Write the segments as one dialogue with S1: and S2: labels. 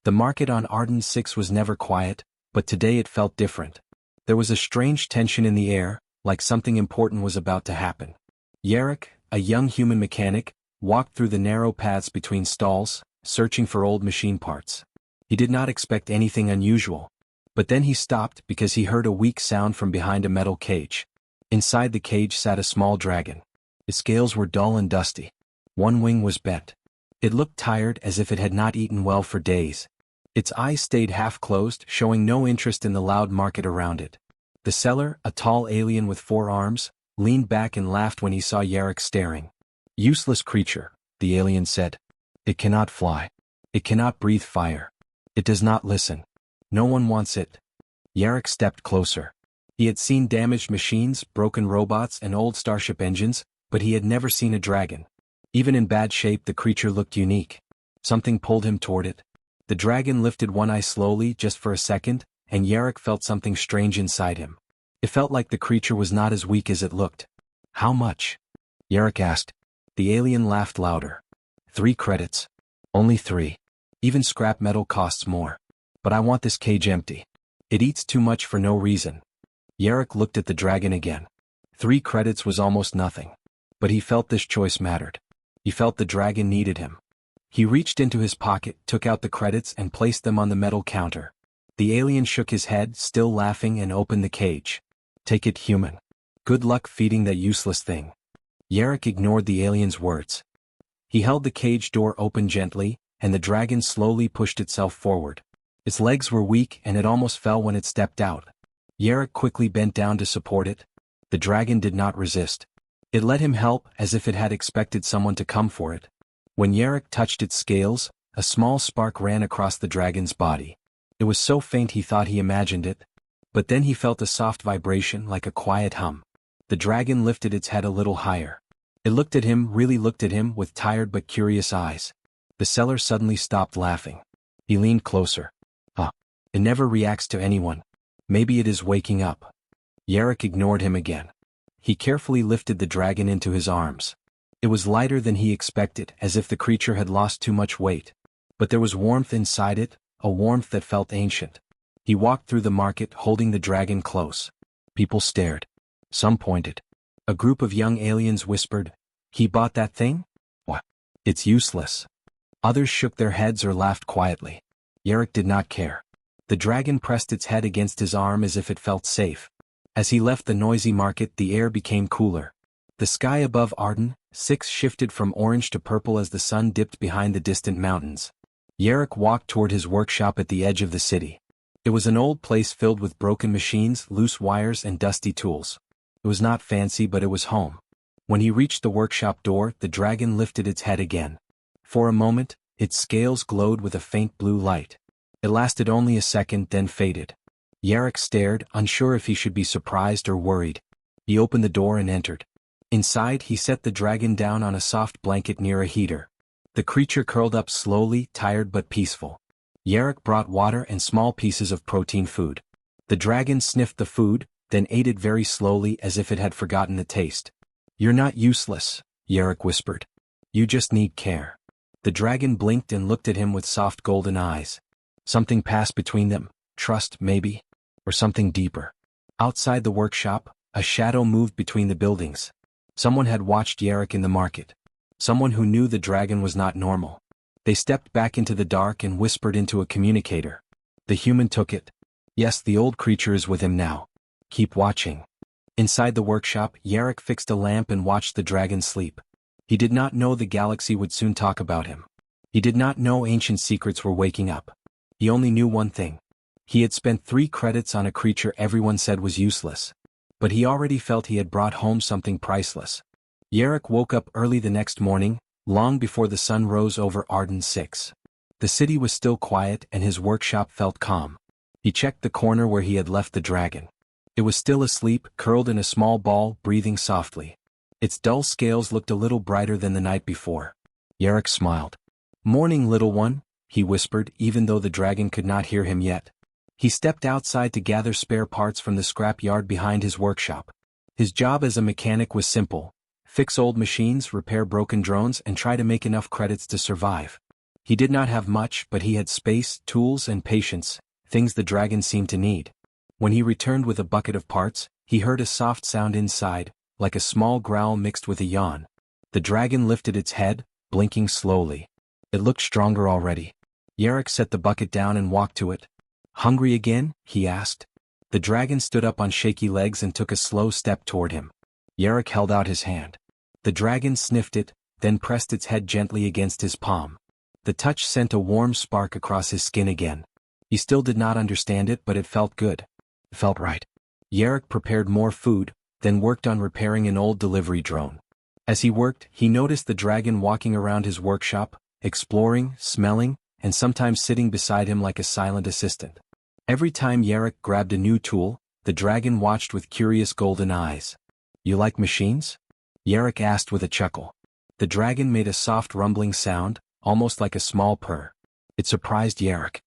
S1: The market on Arden 6 was never quiet, but today it felt different. There was a strange tension in the air, like something important was about to happen. Yarrick, a young human mechanic, walked through the narrow paths between stalls, searching for old machine parts. He did not expect anything unusual. But then he stopped because he heard a weak sound from behind a metal cage. Inside the cage sat a small dragon. Its scales were dull and dusty. One wing was bent. It looked tired, as if it had not eaten well for days. Its eyes stayed half-closed, showing no interest in the loud market around it. The seller, a tall alien with 4 arms, leaned back and laughed when he saw Yarrick staring. "Useless creature," the alien said. "It cannot fly. It cannot breathe fire. It does not listen. No one wants it." Yarrick stepped closer. He had seen damaged machines, broken robots, and old starship engines, but he had never seen a dragon. Even in bad shape, the creature looked unique. Something pulled him toward it. The dragon lifted one eye slowly, just for a second, and Yarrick felt something strange inside him. It felt like the creature was not as weak as it looked. "How much?" Yarrick asked. The alien laughed louder. 3 credits. Only 3. Even scrap metal costs more. But I want this cage empty. It eats too much for no reason. Yarrick looked at the dragon again. 3 credits was almost nothing. But he felt this choice mattered. He felt the dragon needed him. He reached into his pocket, took out the credits and placed them on the metal counter. The alien shook his head, still laughing, and opened the cage. "Take it, human. Good luck feeding that useless thing." Yarrick ignored the alien's words. He held the cage door open gently, and the dragon slowly pushed itself forward. Its legs were weak and it almost fell when it stepped out. Yarrick quickly bent down to support it. The dragon did not resist. It let him help, as if it had expected someone to come for it. When Yarrick touched its scales, a small spark ran across the dragon's body. It was so faint he thought he imagined it. But then he felt a soft vibration, like a quiet hum. The dragon lifted its head a little higher. It looked at him, really looked at him, with tired but curious eyes. The seller suddenly stopped laughing. He leaned closer. It never reacts to anyone. Maybe it is waking up." Yarrick ignored him again. He carefully lifted the dragon into his arms. It was lighter than he expected, as if the creature had lost too much weight. But there was warmth inside it, a warmth that felt ancient. He walked through the market, holding the dragon close. People stared. Some pointed. A group of young aliens whispered, "He bought that thing? What? It's useless." Others shook their heads or laughed quietly. Yarrick did not care. The dragon pressed its head against his arm as if it felt safe. As he left the noisy market, the air became cooler. The sky above Arden 6 shifted from orange to purple as the sun dipped behind the distant mountains. Yarrick walked toward his workshop at the edge of the city. It was an old place filled with broken machines, loose wires, and dusty tools. It was not fancy, but it was home. When he reached the workshop door, the dragon lifted its head again. For a moment, its scales glowed with a faint blue light. It lasted only a second, then faded. Yarrick stared, unsure if he should be surprised or worried. He opened the door and entered. Inside, he set the dragon down on a soft blanket near a heater. The creature curled up slowly, tired but peaceful. Yarrick brought water and small pieces of protein food. The dragon sniffed the food, then ate it very slowly as if it had forgotten the taste. "You're not useless," Yarrick whispered. "You just need care." The dragon blinked and looked at him with soft golden eyes. Something passed between them, trust maybe, or something deeper. Outside the workshop, a shadow moved between the buildings. Someone had watched Yarrick in the market. Someone who knew the dragon was not normal. They stepped back into the dark and whispered into a communicator. The human took it. "Yes, the old creature is with him now. Keep watching." Inside the workshop, Yarrick fixed a lamp and watched the dragon sleep. He did not know the galaxy would soon talk about him. He did not know ancient secrets were waking up. He only knew one thing. He had spent 3 credits on a creature everyone said was useless. But he already felt he had brought home something priceless. Yarrick woke up early the next morning, long before the sun rose over Arden 6. The city was still quiet and his workshop felt calm. He checked the corner where he had left the dragon. It was still asleep, curled in a small ball, breathing softly. Its dull scales looked a little brighter than the night before. Yarrick smiled. "Morning, little one," he whispered, even though the dragon could not hear him yet. He stepped outside to gather spare parts from the scrap yard behind his workshop. His job as a mechanic was simple: fix old machines, repair broken drones, and try to make enough credits to survive. He did not have much, but he had space, tools, and patience, things the dragon seemed to need. When he returned with a bucket of parts, he heard a soft sound inside, like a small growl mixed with a yawn. The dragon lifted its head, blinking slowly. It looked stronger already. Yarok set the bucket down and walked to it. "Hungry again?" he asked. The dragon stood up on shaky legs and took a slow step toward him. Yarok held out his hand. The dragon sniffed it, then pressed its head gently against his palm. The touch sent a warm spark across his skin again. He still did not understand it, but it felt good. It felt right. Yarok prepared more food, then worked on repairing an old delivery drone. As he worked, he noticed the dragon walking around his workshop, exploring, smelling, and sometimes sitting beside him like a silent assistant. Every time Yarok grabbed a new tool, the dragon watched with curious golden eyes. "You like machines?" Yarok asked with a chuckle. The dragon made a soft rumbling sound, almost like a small purr. It surprised Yarok.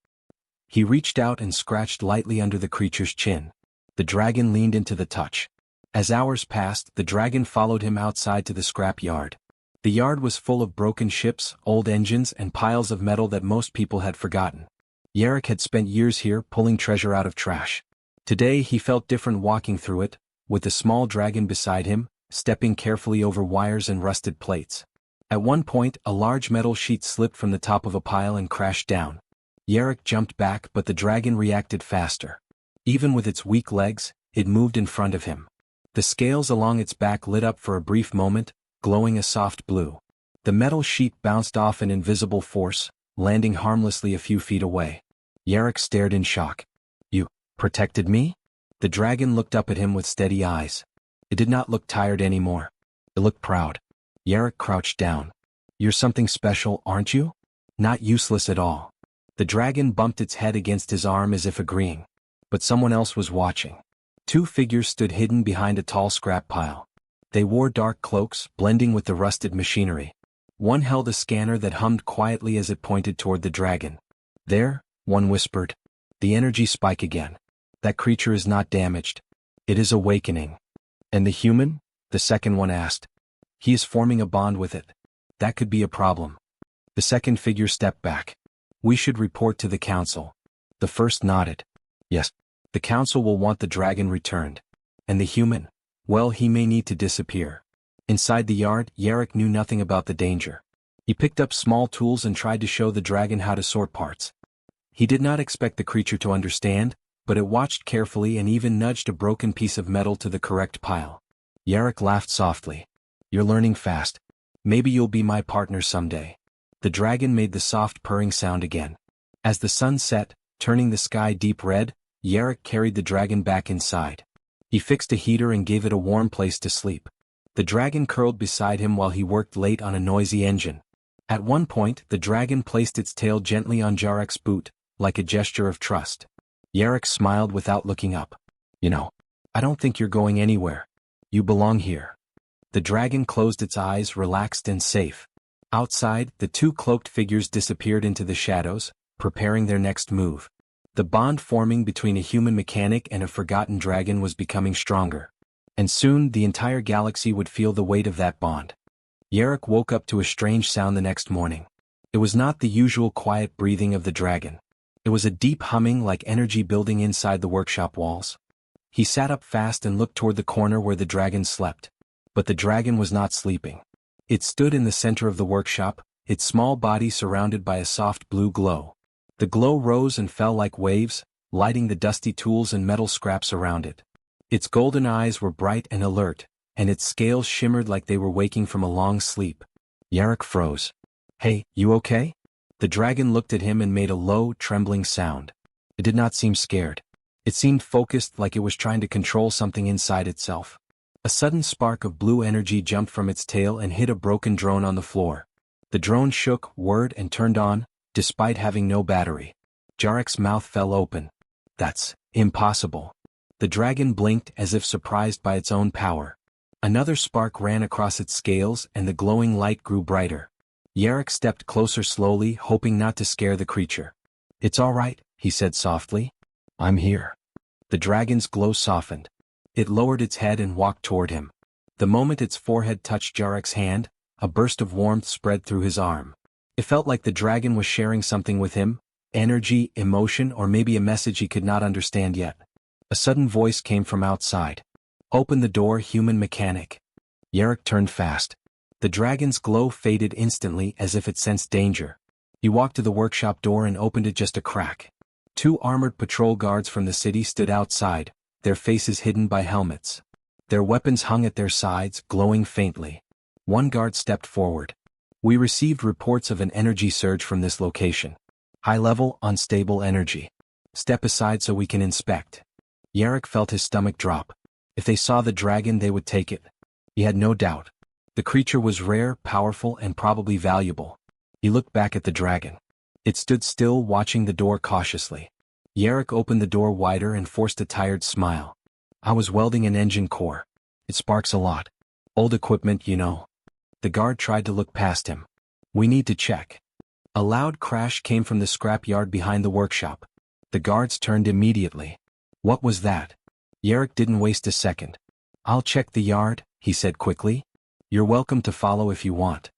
S1: He reached out and scratched lightly under the creature's chin. The dragon leaned into the touch. As hours passed, the dragon followed him outside to the scrap yard. The yard was full of broken ships, old engines, and piles of metal that most people had forgotten. Yarok had spent years here pulling treasure out of trash. Today he felt different walking through it, with the small dragon beside him, stepping carefully over wires and rusted plates. At one point, a large metal sheet slipped from the top of a pile and crashed down. Yarok jumped back, but the dragon reacted faster. Even with its weak legs, it moved in front of him. The scales along its back lit up for a brief moment, glowing a soft blue. The metal sheet bounced off an invisible force, landing harmlessly a few feet away. Yarok stared in shock. "You protected me?" The dragon looked up at him with steady eyes. It did not look tired anymore. It looked proud. Yarok crouched down. "You're something special, aren't you? Not useless at all." The dragon bumped its head against his arm as if agreeing. But someone else was watching. Two figures stood hidden behind a tall scrap pile. They wore dark cloaks, blending with the rusted machinery. One held a scanner that hummed quietly as it pointed toward the dragon. "There," one whispered. "The energy spike again. That creature is not damaged. It is awakening." "And the human?" the second one asked. "He is forming a bond with it. That could be a problem." The second figure stepped back. "We should report to the council." The first nodded. "Yes. The council will want the dragon returned. And the human? Well, he may need to disappear." Inside the yard, Yarok knew nothing about the danger. He picked up small tools and tried to show the dragon how to sort parts. He did not expect the creature to understand, but it watched carefully and even nudged a broken piece of metal to the correct pile. Yarok laughed softly. "You're learning fast. Maybe you'll be my partner someday." The dragon made the soft purring sound again. As the sun set, turning the sky deep red, Yarok carried the dragon back inside. He fixed a heater and gave it a warm place to sleep. The dragon curled beside him while he worked late on a noisy engine. At one point, the dragon placed its tail gently on Yarok's boot, like a gesture of trust. Yarok smiled without looking up. "You know, I don't think you're going anywhere. You belong here." The dragon closed its eyes, relaxed and safe. Outside, the two cloaked figures disappeared into the shadows, preparing their next move. The bond forming between a human mechanic and a forgotten dragon was becoming stronger. And soon, the entire galaxy would feel the weight of that bond. Yarok woke up to a strange sound the next morning. It was not the usual quiet breathing of the dragon. It was a deep humming like energy building inside the workshop walls. He sat up fast and looked toward the corner where the dragon slept. But the dragon was not sleeping. It stood in the center of the workshop, its small body surrounded by a soft blue glow. The glow rose and fell like waves, lighting the dusty tools and metal scraps around it. Its golden eyes were bright and alert, and its scales shimmered like they were waking from a long sleep. Yarok froze. "Hey, you okay?" The dragon looked at him and made a low, trembling sound. It did not seem scared. It seemed focused, like it was trying to control something inside itself. A sudden spark of blue energy jumped from its tail and hit a broken drone on the floor. The drone shook, whirred, and turned on, despite having no battery. Yarok's mouth fell open. "That's impossible." The dragon blinked as if surprised by its own power. Another spark ran across its scales and the glowing light grew brighter. Yarok stepped closer slowly, hoping not to scare the creature. "It's all right," he said softly. "I'm here." The dragon's glow softened. It lowered its head and walked toward him. The moment its forehead touched Yarok's hand, a burst of warmth spread through his arm. It felt like the dragon was sharing something with him, energy, emotion, or maybe a message he could not understand yet. A sudden voice came from outside. "Open the door, human mechanic." Yarrick turned fast. The dragon's glow faded instantly as if it sensed danger. He walked to the workshop door and opened it just a crack. 2 armored patrol guards from the city stood outside, their faces hidden by helmets. Their weapons hung at their sides, glowing faintly. One guard stepped forward. "We received reports of an energy surge from this location. High-level, unstable energy. Step aside so we can inspect." Yarrick felt his stomach drop. If they saw the dragon, they would take it. He had no doubt. The creature was rare, powerful, and probably valuable. He looked back at the dragon. It stood still, watching the door cautiously. Yarrick opened the door wider and forced a tired smile. "I was welding an engine core. It sparks a lot. Old equipment, you know." The guard tried to look past him. "We need to check." A loud crash came from the scrap yard behind the workshop. The guards turned immediately. What was that? Yarrick didn't waste a second. "I'll check the yard," he said quickly. "You're welcome to follow if you want."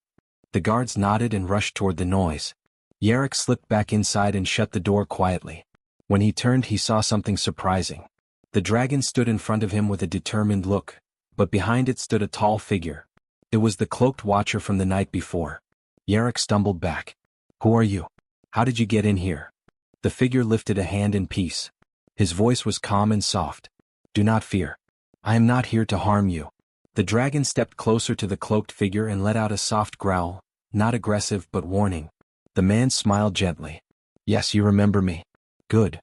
S1: The guards nodded and rushed toward the noise. Yarrick slipped back inside and shut the door quietly. When he turned, he saw something surprising. The dragon stood in front of him with a determined look, but behind it stood a tall figure. It was the cloaked watcher from the night before. Yarrick stumbled back. "Who are you? How did you get in here?" The figure lifted a hand in peace. His voice was calm and soft. "Do not fear. I am not here to harm you." The dragon stepped closer to the cloaked figure and let out a soft growl, not aggressive but warning. The man smiled gently. "Yes, you remember me. Good."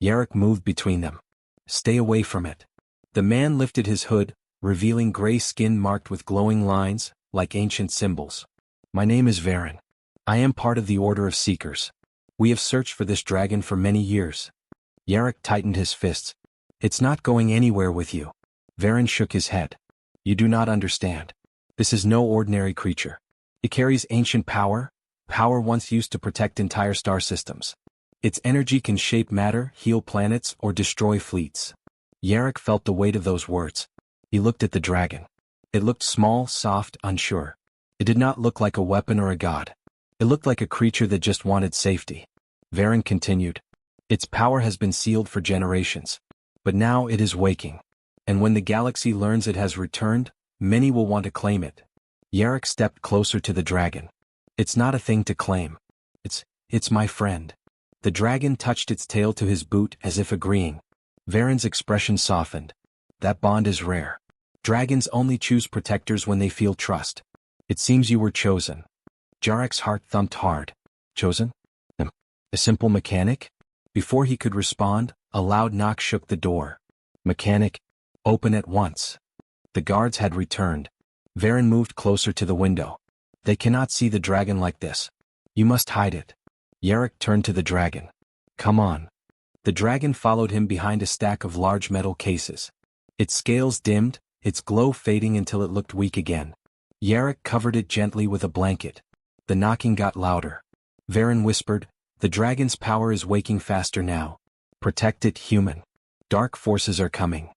S1: Yarrick moved between them. "Stay away from it." The man lifted his hood, revealing gray skin marked with glowing lines, like ancient symbols. "My name is Varen. I am part of the Order of Seekers. We have searched for this dragon for many years." Yarrick tightened his fists. "It's not going anywhere with you." Varen shook his head. "You do not understand. This is no ordinary creature. It carries ancient power, power once used to protect entire star systems. Its energy can shape matter, heal planets, or destroy fleets." Yarrick felt the weight of those words. He looked at the dragon. It looked small, soft, unsure. It did not look like a weapon or a god. It looked like a creature that just wanted safety. Varen continued. "Its power has been sealed for generations. But now it is waking. And when the galaxy learns it has returned, many will want to claim it." Yarrick stepped closer to the dragon. "It's not a thing to claim. It's my friend." The dragon touched its tail to his boot as if agreeing. Varen's expression softened. "That bond is rare. Dragons only choose protectors when they feel trust. It seems you were chosen." Yarrick's heart thumped hard. "Chosen? A simple mechanic?" Before he could respond, a loud knock shook the door. "Mechanic, open at once." The guards had returned. Varen moved closer to the window. "They cannot see the dragon like this. You must hide it." Yarrick turned to the dragon. "Come on." The dragon followed him behind a stack of large metal cases. Its scales dimmed, its glow fading until it looked weak again. Yarrick covered it gently with a blanket. The knocking got louder. Varen whispered, "The dragon's power is waking faster now. Protect it, human. Dark forces are coming."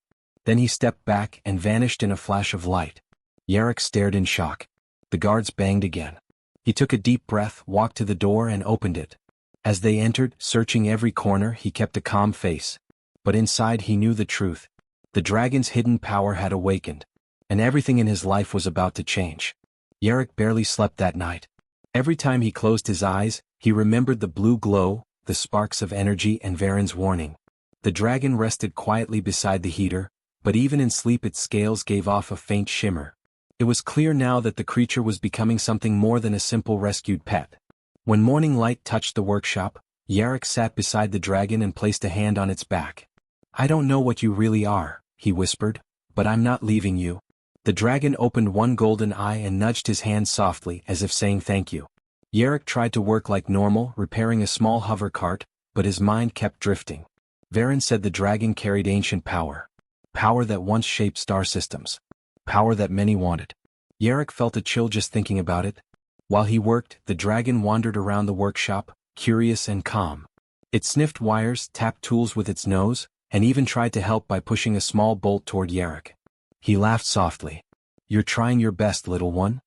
S1: Then he stepped back and vanished in a flash of light. Yarrick stared in shock. The guards banged again. He took a deep breath, walked to the door and opened it. As they entered, searching every corner, he kept a calm face. But inside he knew the truth. The dragon's hidden power had awakened, and everything in his life was about to change. Yarrick barely slept that night. Every time he closed his eyes, he remembered the blue glow, the sparks of energy, and Varen's warning. The dragon rested quietly beside the heater, but even in sleep its scales gave off a faint shimmer. It was clear now that the creature was becoming something more than a simple rescued pet. When morning light touched the workshop, Yarrick sat beside the dragon and placed a hand on its back. "I don't know what you really are," he whispered, "but I'm not leaving you." The dragon opened one golden eye and nudged his hand softly as if saying thank you. Yarrick tried to work like normal, repairing a small hover cart, but his mind kept drifting. Varen said the dragon carried ancient power. Power that once shaped star systems. Power that many wanted. Yarrick felt a chill just thinking about it. While he worked, the dragon wandered around the workshop, curious and calm. It sniffed wires, tapped tools with its nose, and even tried to help by pushing a small bolt toward Yarrick. He laughed softly. "You're trying your best, little one."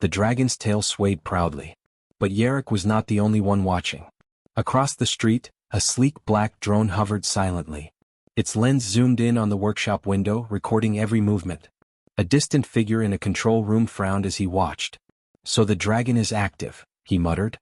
S1: The dragon's tail swayed proudly. But Yarrick was not the only one watching. Across the street, a sleek black drone hovered silently. Its lens zoomed in on the workshop window, recording every movement. A distant figure in a control room frowned as he watched. "So the dragon is active," he muttered.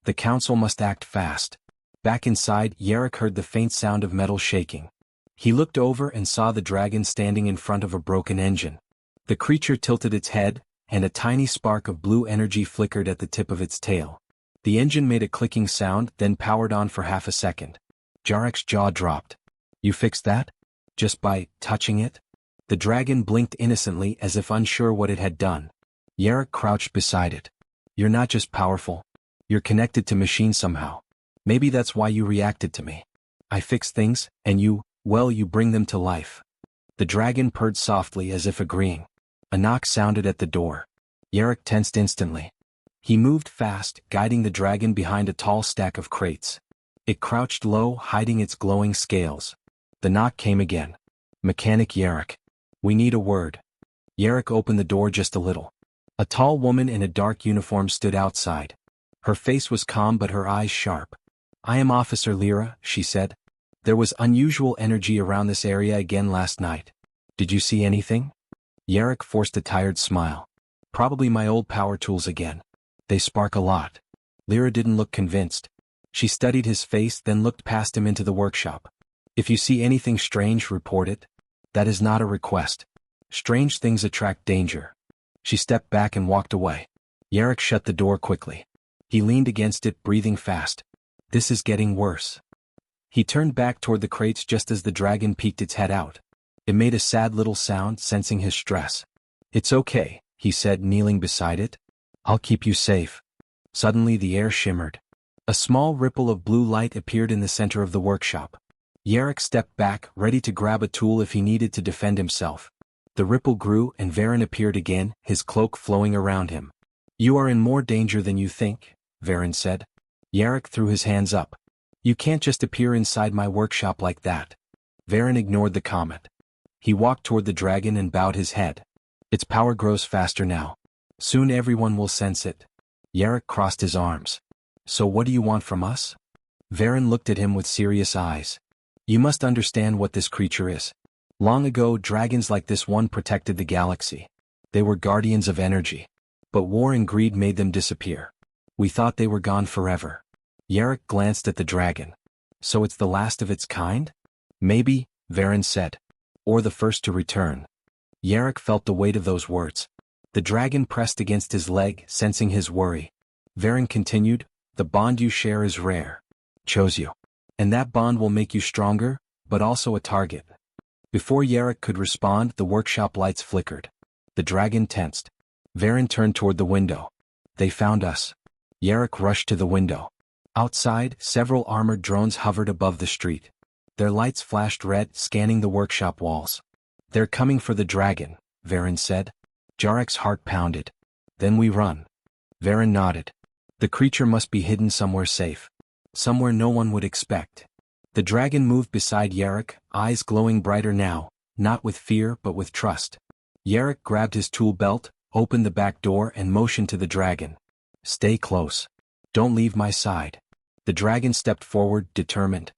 S1: "The council must act fast." Back inside, Yarrick heard the faint sound of metal shaking. He looked over and saw the dragon standing in front of a broken engine. The creature tilted its head, and a tiny spark of blue energy flickered at the tip of its tail. The engine made a clicking sound, then powered on for half a second. Yarrick's jaw dropped. "You fixed that? Just by touching it?" The dragon blinked innocently as if unsure what it had done. Yarrick crouched beside it. "You're not just powerful. You're connected to machines somehow. Maybe that's why you reacted to me. I fix things, and you bring them to life." The dragon purred softly as if agreeing. A knock sounded at the door. Yarrick tensed instantly. He moved fast, guiding the dragon behind a tall stack of crates. It crouched low, hiding its glowing scales. The knock came again. "Mechanic Yarrick. We need a word." Yarrick opened the door just a little. A tall woman in a dark uniform stood outside. Her face was calm but her eyes sharp. "I am Officer Lyra," she said. "There was unusual energy around this area again last night. Did you see anything?" Yarrick forced a tired smile. "Probably my old power tools again. They spark a lot." Lyra didn't look convinced. She studied his face, then looked past him into the workshop. "If you see anything strange, report it. That is not a request. Strange things attract danger." She stepped back and walked away. Yarrick shut the door quickly. He leaned against it, breathing fast. "This is getting worse." He turned back toward the crates just as the dragon peeked its head out. It made a sad little sound, sensing his stress. "It's okay," he said, kneeling beside it. "I'll keep you safe." Suddenly the air shimmered. A small ripple of blue light appeared in the center of the workshop. Yarrick stepped back, ready to grab a tool if he needed to defend himself. The ripple grew and Varen appeared again, his cloak flowing around him. "You are in more danger than you think," Varen said. Yarrick threw his hands up. "You can't just appear inside my workshop like that." Varen ignored the comment. He walked toward the dragon and bowed his head. "Its power grows faster now. Soon everyone will sense it." Yarrick crossed his arms. "So what do you want from us?" Varen looked at him with serious eyes. "You must understand what this creature is. Long ago, dragons like this one protected the galaxy. They were guardians of energy. But war and greed made them disappear. We thought they were gone forever." Yarrick glanced at the dragon. "So it's the last of its kind?" "Maybe," Varen said. "Or the first to return." Yarrick felt the weight of those words. The dragon pressed against his leg, sensing his worry. Varen continued, "The bond you share is rare. Chose you. And that bond will make you stronger, but also a target." Before Yarrick could respond, the workshop lights flickered. The dragon tensed. Varen turned toward the window. "They found us." Yarrick rushed to the window. Outside, several armored drones hovered above the street. Their lights flashed red, scanning the workshop walls. "They're coming for the dragon," Varen said. Yarrick's heart pounded. "Then we run." Varen nodded. The creature must be hidden somewhere safe. Somewhere no one would expect. The dragon moved beside Yarrick, eyes glowing brighter now, not with fear but with trust. Yarrick grabbed his tool belt, opened the back door and motioned to the dragon. "Stay close. Don't leave my side." The dragon stepped forward, determined.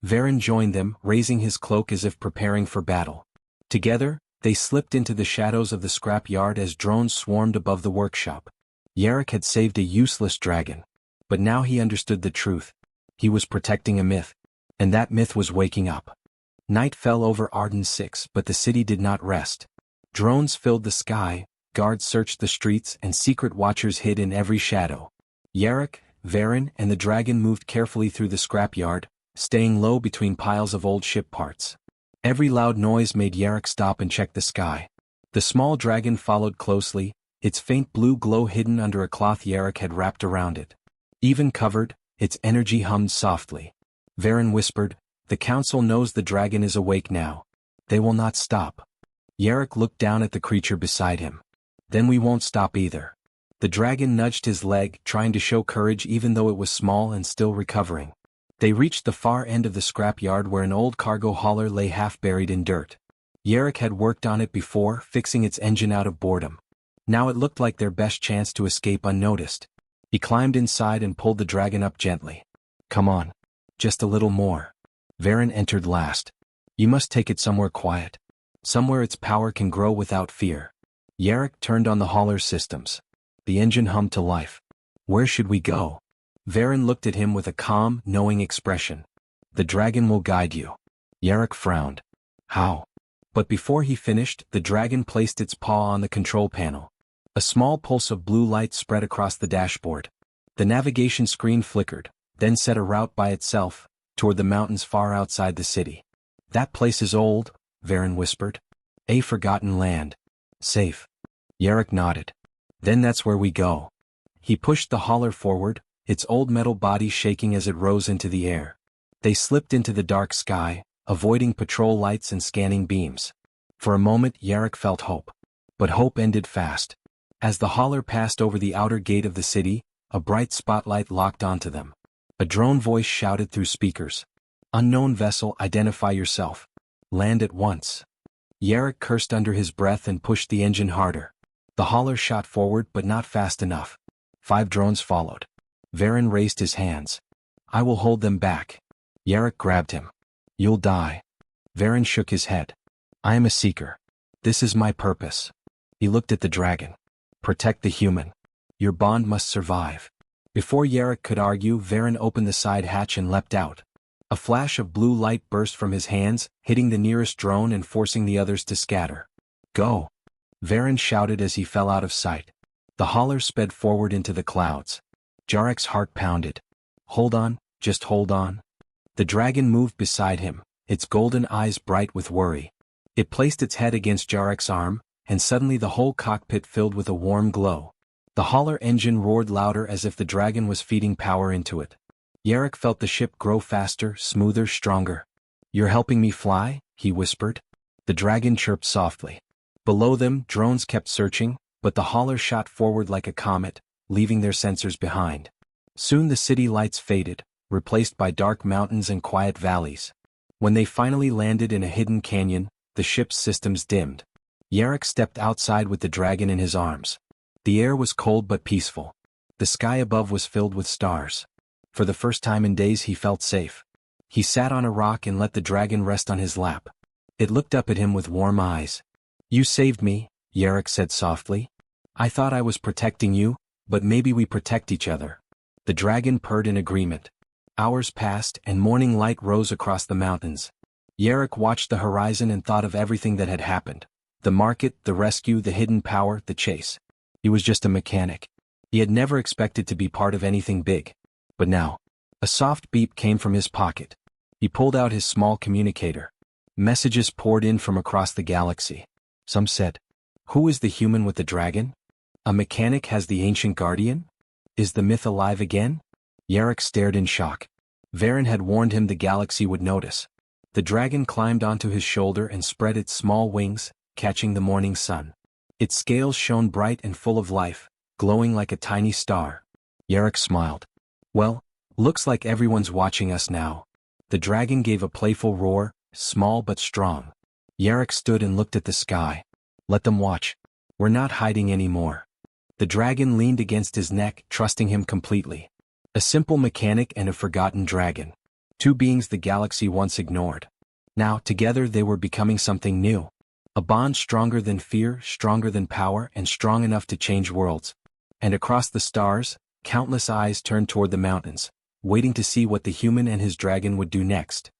S1: Varen joined them, raising his cloak as if preparing for battle. Together, they slipped into the shadows of the scrap yard as drones swarmed above the workshop. Yarrick had saved a useless dragon. But now he understood the truth. He was protecting a myth. And that myth was waking up. Night fell over Arden 6, but the city did not rest. Drones filled the sky, guards searched the streets, and secret watchers hid in every shadow. Yarrick, Varen, and the dragon moved carefully through the scrapyard, staying low between piles of old ship parts. Every loud noise made Yarrick stop and check the sky. The small dragon followed closely, its faint blue glow hidden under a cloth Yarrick had wrapped around it. Even covered, its energy hummed softly. Varen whispered, "The council knows the dragon is awake now. They will not stop." Yarrick looked down at the creature beside him. "Then we won't stop either." The dragon nudged his leg, trying to show courage even though it was small and still recovering. They reached the far end of the scrapyard where an old cargo hauler lay half buried in dirt. Yarrick had worked on it before, fixing its engine out of boredom. Now it looked like their best chance to escape unnoticed. He climbed inside and pulled the dragon up gently. Come on. Just a little more. Varen entered last. You must take it somewhere quiet. Somewhere its power can grow without fear. Yarrick turned on the hauler's systems. The engine hummed to life. Where should we go? Varen looked at him with a calm, knowing expression. The dragon will guide you. Yarrick frowned. How? But before he finished, the dragon placed its paw on the control panel. A small pulse of blue light spread across the dashboard. The navigation screen flickered, then set a route by itself, toward the mountains far outside the city. That place is old, Varen whispered. A forgotten land. Safe. Yarrick nodded. Then that's where we go. He pushed the hauler forward, its old metal body shaking as it rose into the air. They slipped into the dark sky, avoiding patrol lights and scanning beams. For a moment Yarrick felt hope. But hope ended fast. As the hauler passed over the outer gate of the city, a bright spotlight locked onto them. A drone voice shouted through speakers. Unknown vessel, identify yourself. Land at once. Yarrick cursed under his breath and pushed the engine harder. The hauler shot forward but not fast enough. 5 drones followed. Varen raised his hands. I will hold them back. Yarrick grabbed him. You'll die. Varen shook his head. I am a seeker. This is my purpose. He looked at the dragon. Protect the human. Your bond must survive. Before Yarrick could argue, Varen opened the side hatch and leapt out. A flash of blue light burst from his hands, hitting the nearest drone and forcing the others to scatter. Go! Varen shouted as he fell out of sight. The hauler sped forward into the clouds. Yarrick's heart pounded. Hold on, just hold on. The dragon moved beside him, its golden eyes bright with worry. It placed its head against Yarrick's arm, and suddenly the whole cockpit filled with a warm glow. The hauler engine roared louder as if the dragon was feeding power into it. Yarrick felt the ship grow faster, smoother, stronger. You're helping me fly? He whispered. The dragon chirped softly. Below them, drones kept searching, but the hauler shot forward like a comet, leaving their sensors behind. Soon the city lights faded, replaced by dark mountains and quiet valleys. When they finally landed in a hidden canyon, the ship's systems dimmed. Yarrick stepped outside with the dragon in his arms. The air was cold but peaceful. The sky above was filled with stars. For the first time in days he felt safe. He sat on a rock and let the dragon rest on his lap. It looked up at him with warm eyes. You saved me, Yarrick said softly. I thought I was protecting you, but maybe we protect each other. The dragon purred in agreement. Hours passed and morning light rose across the mountains. Yarrick watched the horizon and thought of everything that had happened. The market, the rescue, the hidden power, the chase. He was just a mechanic. He had never expected to be part of anything big. But now, a soft beep came from his pocket. He pulled out his small communicator. Messages poured in from across the galaxy. Some said, "Who is the human with the dragon? A mechanic has the ancient guardian? Is the myth alive again?" Yarrick stared in shock. Varen had warned him the galaxy would notice. The dragon climbed onto his shoulder and spread its small wings, catching the morning sun. Its scales shone bright and full of life, glowing like a tiny star. Yarrick smiled. Well, looks like everyone's watching us now. The dragon gave a playful roar, small but strong. Yarrick stood and looked at the sky. Let them watch. We're not hiding anymore. The dragon leaned against his neck, trusting him completely. A simple mechanic and a forgotten dragon. 2 beings the galaxy once ignored. Now, together they were becoming something new. A bond stronger than fear, stronger than power, and strong enough to change worlds. And across the stars, countless eyes turned toward the mountains, waiting to see what the human and his dragon would do next.